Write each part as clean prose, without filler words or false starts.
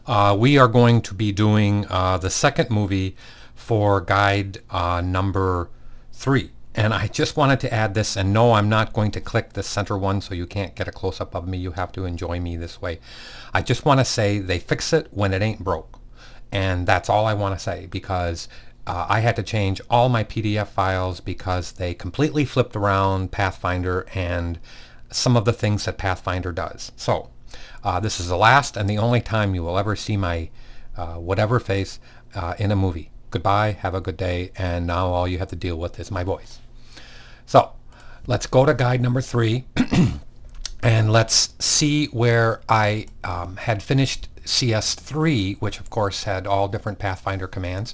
We are going to be doing the second movie for guide number 3. And I just wanted to add this, and no, I'm not going to click the center one so you can't get a close-up of me. You have to enjoy me this way. I just want to say they fix it when it ain't broke. And that's all I want to say, because I had to change all my PDF files because they completely flipped around Pathfinder and some of the things that Pathfinder does. So this is the last and the only time you will ever see my whatever face in a movie. Goodbye, have a good day, and now all you have to deal with is my voice. So let's go to guide number 3 and let's see where I had finished CS3, which of course had all different Pathfinder commands.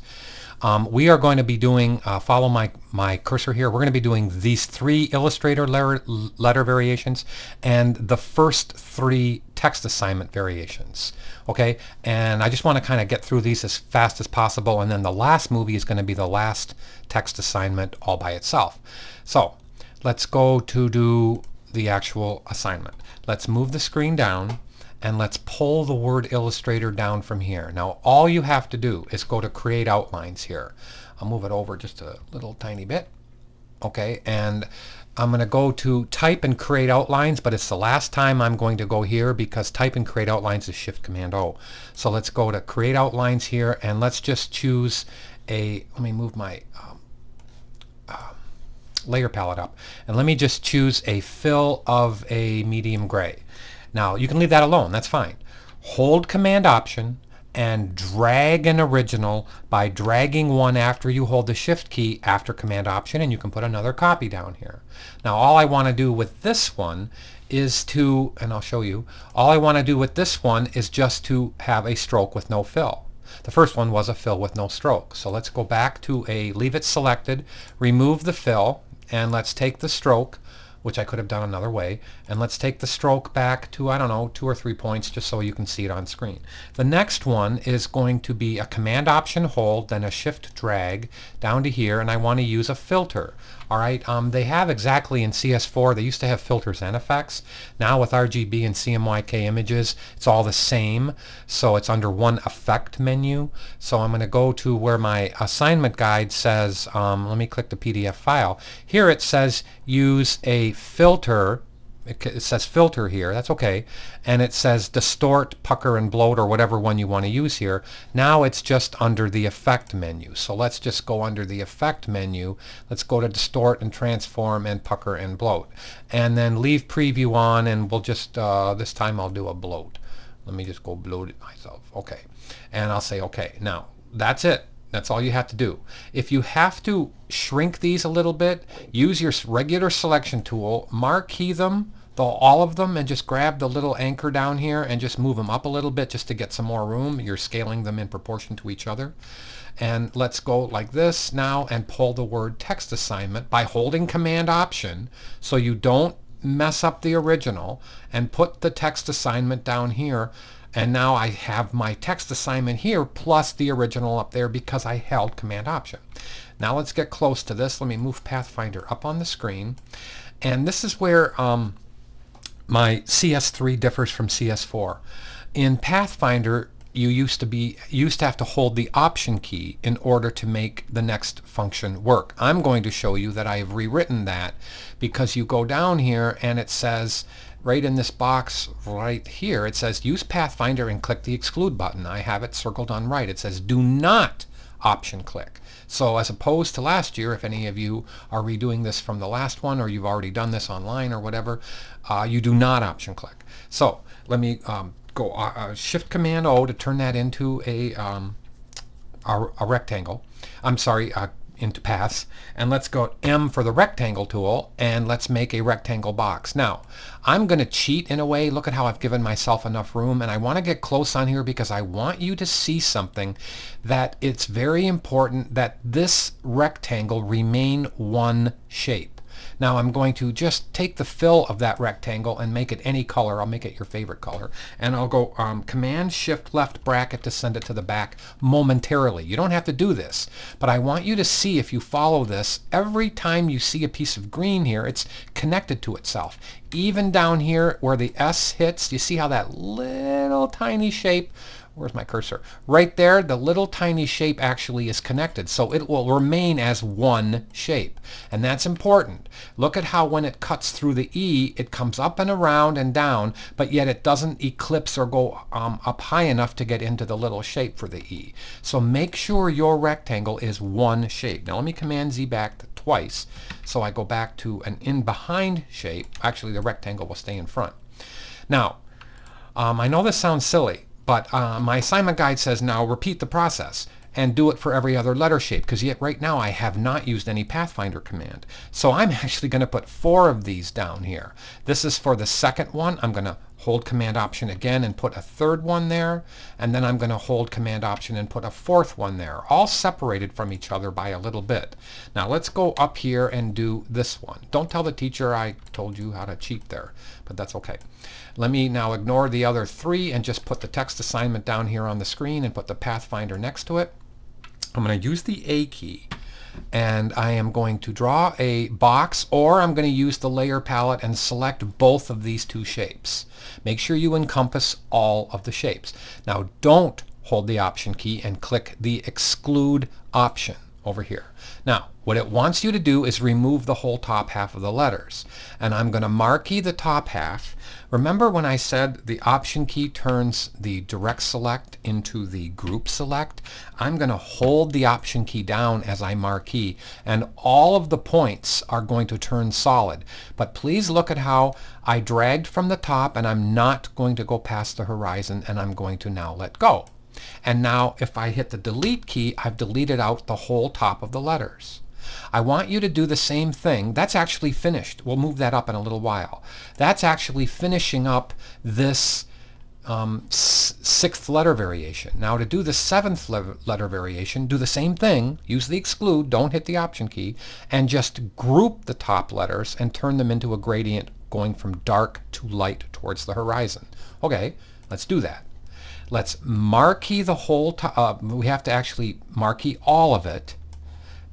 We are going to be doing, follow my cursor here, we're going to be doing these 3 Illustrator letter variations and the first 3 text assignment variations. Okay, and I just want to kind of get through these as fast as possible, and then the last movie is going to be the last text assignment all by itself. So let's go to do the actual assignment. Let's move the screen down and let's pull the word Illustrator down from here. Now all you have to do is go to Create Outlines here. I'll move it over just a little tiny bit. Okay, and I'm going to go to Type and Create Outlines, but it's the last time I'm going to go here because Type and Create Outlines is Shift-Command-O. So let's go to Create Outlines here, and let's just choose a, let me move my layer palette up, and let me just choose a fill of a medium gray. Now you can leave that alone, that's fine. Hold Command Option and drag an original by dragging one after you hold the Shift key after Command Option, and you can put another copy down here. Now all I want to do with this one is to, and I'll show you, all I want to do with this one is just to have a stroke with no fill. The first one was a fill with no stroke. So let's go back to a leave it selected, remove the fill, and let's take the stroke, which I could have done another way, and let's take the stroke back to, I don't know, 2 or 3 points just so you can see it on screen. The next one is going to be a Command Option hold, then a Shift drag down to here, and I want to use a filter. Alright, they have exactly in CS4, they used to have filters and effects. Now with RGB and CMYK images, it's all the same, so it's under one effect menu. So I'm going to go to where my assignment guide says, let me click the PDF file. Here it says use a filter. It says filter here, that's okay, and it says distort, pucker, and bloat, or whatever one you want to use here. Now it's just under the effect menu. So let's just go under the effect menu. Let's go to distort and transform and pucker and bloat, and then leave preview on, and we'll just this time I'll do a bloat. Let me just go bloat it myself. Okay, and I'll say okay. Now that's it. That's all you have to do. If you have to shrink these a little bit, use your regular selection tool, marquee them, all of them, and just grab the little anchor down here and just move them up a little bit just to get some more room. You're scaling them in proportion to each other. And let's go like this now and pull the word text assignment by holding Command Option so you don't mess up the original, and put the text assignment down here. And now I have my text assignment here plus the original up there because I held Command Option. Now let's get close to this. Let me move Pathfinder up on the screen. And this is where my CS3 differs from CS4. In Pathfinder, you used to have to hold the Option key in order to make the next function work. I'm going to show you that I have rewritten that, because you go down here and it says, right in this box right here, it says use Pathfinder and click the Exclude button. I have it circled on right. It says do not Option click. So as opposed to last year, if any of you are redoing this from the last one, or you've already done this online or whatever, you do not Option click. So let me go Shift Command O to turn that into a rectangle. I'm sorry, into paths, and let's go M for the rectangle tool, and let's make a rectangle box. Now I'm going to cheat in a way. Look at how I've given myself enough room, and I want to get close on here because I want you to see something, that it's very important that this rectangle remain one shape. Now I'm going to just take the fill of that rectangle and make it any color. I'll make it your favorite color. And I'll go Command Shift left bracket to send it to the back momentarily. You don't have to do this, but I want you to see, if you follow this, every time you see a piece of green here, it's connected to itself. Even down here where the S hits, you see how that little tiny shape where's my cursor? Right there, the little tiny shape actually is connected, so it will remain as one shape. And that's important. Look at how when it cuts through the E, it comes up and around and down, but yet it doesn't eclipse or go up high enough to get into the little shape for the E. So make sure your rectangle is one shape. Now let me Command Z back twice, so I go back to an in behind shape. Actually, the rectangle will stay in front. Now, I know this sounds silly, but my assignment guide says now repeat the process and do it for every other letter shape, because yet right now I have not used any Pathfinder command. So I'm actually going to put 4 of these down here. This is for the second one. I'm going to hold Command Option again and put a third one there, and then I'm going to hold Command Option and put a fourth one there, all separated from each other by a little bit. Now let's go up here and do this one. Don't tell the teacher I told you how to cheat there, but that's okay. Let me now ignore the other 3 and just put the text assignment down here on the screen and put the Pathfinder next to it. I'm going to use the A key, and I am going to draw a box, or I'm going to use the layer palette and select both of these 2 shapes. Make sure you encompass all of the shapes. Now don't hold the Option key and click the Exclude option over here. Now what it wants you to do is remove the whole top half of the letters, and I'm going to Marquee the top half. Remember when I said the Option key turns the direct select into the group select? I'm going to hold the Option key down as I Marquee, and all of the points are going to turn solid. But please look at how I dragged from the top, and I'm not going to go past the horizon, and I'm going to now let go. And now if I hit the delete key, I've deleted out the whole top of the letters. I want you to do the same thing. That's actually finished. We'll move that up in a little while. That's actually finishing up this 6th letter variation. Now to do the 7th letter variation, do the same thing. Use the Exclude, don't hit the Option key, and just group the top letters and turn them into a gradient going from dark to light towards the horizon. Okay, let's do that. Let's Marquee the whole top. We have to actually Marquee all of it.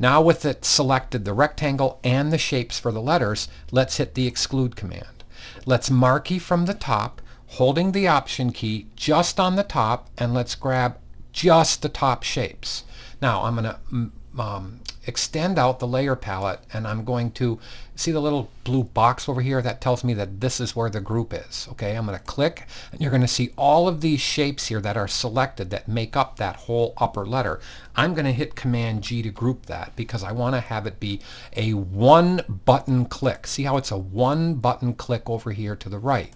Now with it selected, the rectangle and the shapes for the letters, let's hit the Exclude command. Let's Marquee from the top, holding the Option key just on the top, and let's grab just the top shapes. Now I'm going to extend out the layer palette, and I'm going to see the little blue box over here that tells me that this is where the group is. Okay, I'm going to click, and you're going to see all of these shapes here that are selected that make up that whole upper letter. I'm going to hit Command G to group that because I want to have it be a 1-button click. See how it's a 1-button click over here to the right.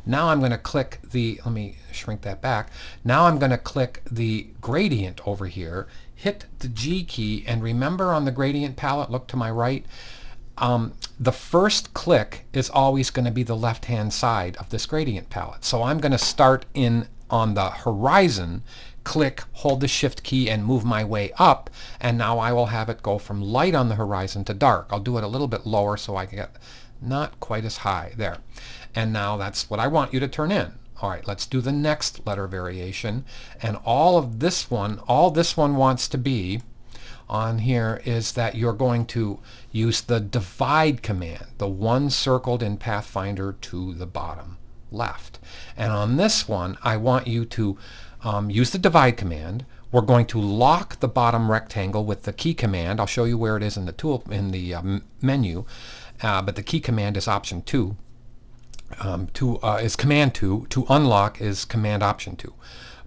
Now I'm going to click the, let me shrink that back. Now I'm going to click the gradient over here, hit the G key, and remember on the gradient palette, look to my right, the first click is always going to be the left-hand side of this gradient palette. So I'm going to start in on the horizon, click, hold the Shift key, and move my way up, and now I will have it go from light on the horizon to dark. I'll do it a little bit lower so I can get not quite as high there. And now that's what I want you to turn in. All right, let's do the next letter variation. And all this one wants to be on here is that you're going to use the divide command, the one circled in Pathfinder to the bottom left. And on this one, I want you to use the divide command. We're going to lock the bottom rectangle with the key command. I'll show you where it is in the tool in the menu, but the key command is Option 2. Is Command 2. To unlock is Command Option 2.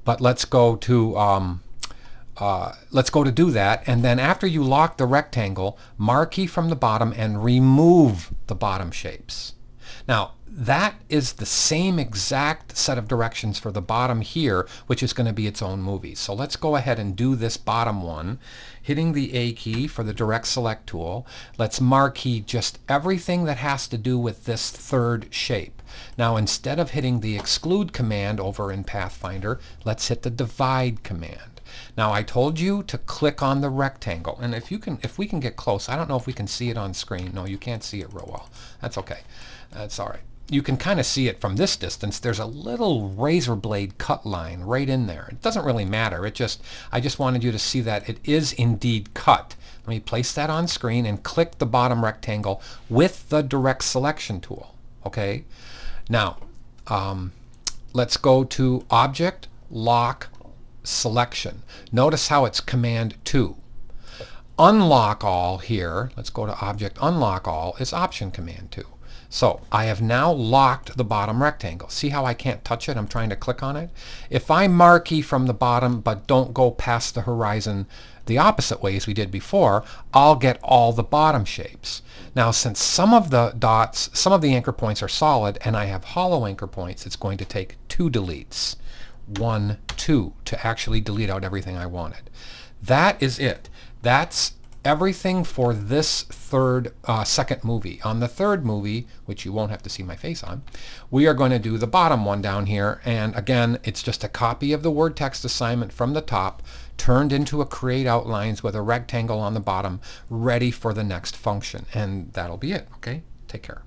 But let's go to do that, and then after you lock the rectangle, Marquee from the bottom and remove the bottom shapes. Now that is the same exact set of directions for the bottom here, which is going to be its own movie. So let's go ahead and do this bottom one, hitting the A key for the direct select tool. Let's Marquee just everything that has to do with this third shape. Now instead of hitting the Exclude command over in Pathfinder, let's hit the divide command. Now I told you to click on the rectangle, and if we can get close, I don't know if we can see it on screen. No, you can't see it real well. That's okay. That's all right. You can kind of see it from this distance. There's a little razor blade cut line right in there. It doesn't really matter. I just wanted you to see that it is indeed cut. Let me place that on screen and click the bottom rectangle with the direct selection tool. Okay. Now let's go to Object, Lock, selection. Notice how it's Command 2. Unlock all here, let's go to Object Unlock All, is Option Command 2. So I have now locked the bottom rectangle. See how I can't touch it? I'm trying to click on it. If I marquee from the bottom but don't go past the horizon the opposite way as we did before, I'll get all the bottom shapes. Now since some of the dots, some of the anchor points are solid and I have hollow anchor points, it's going to take 2 deletes. 1, 2 to actually delete out everything I wanted. That is it. That's everything for this second movie. On the third movie, which you won't have to see my face on, we are going to do the bottom one down here. And again, it's just a copy of the word text assignment from the top turned into a create outlines with a rectangle on the bottom ready for the next function. And that'll be it. Okay? Take care.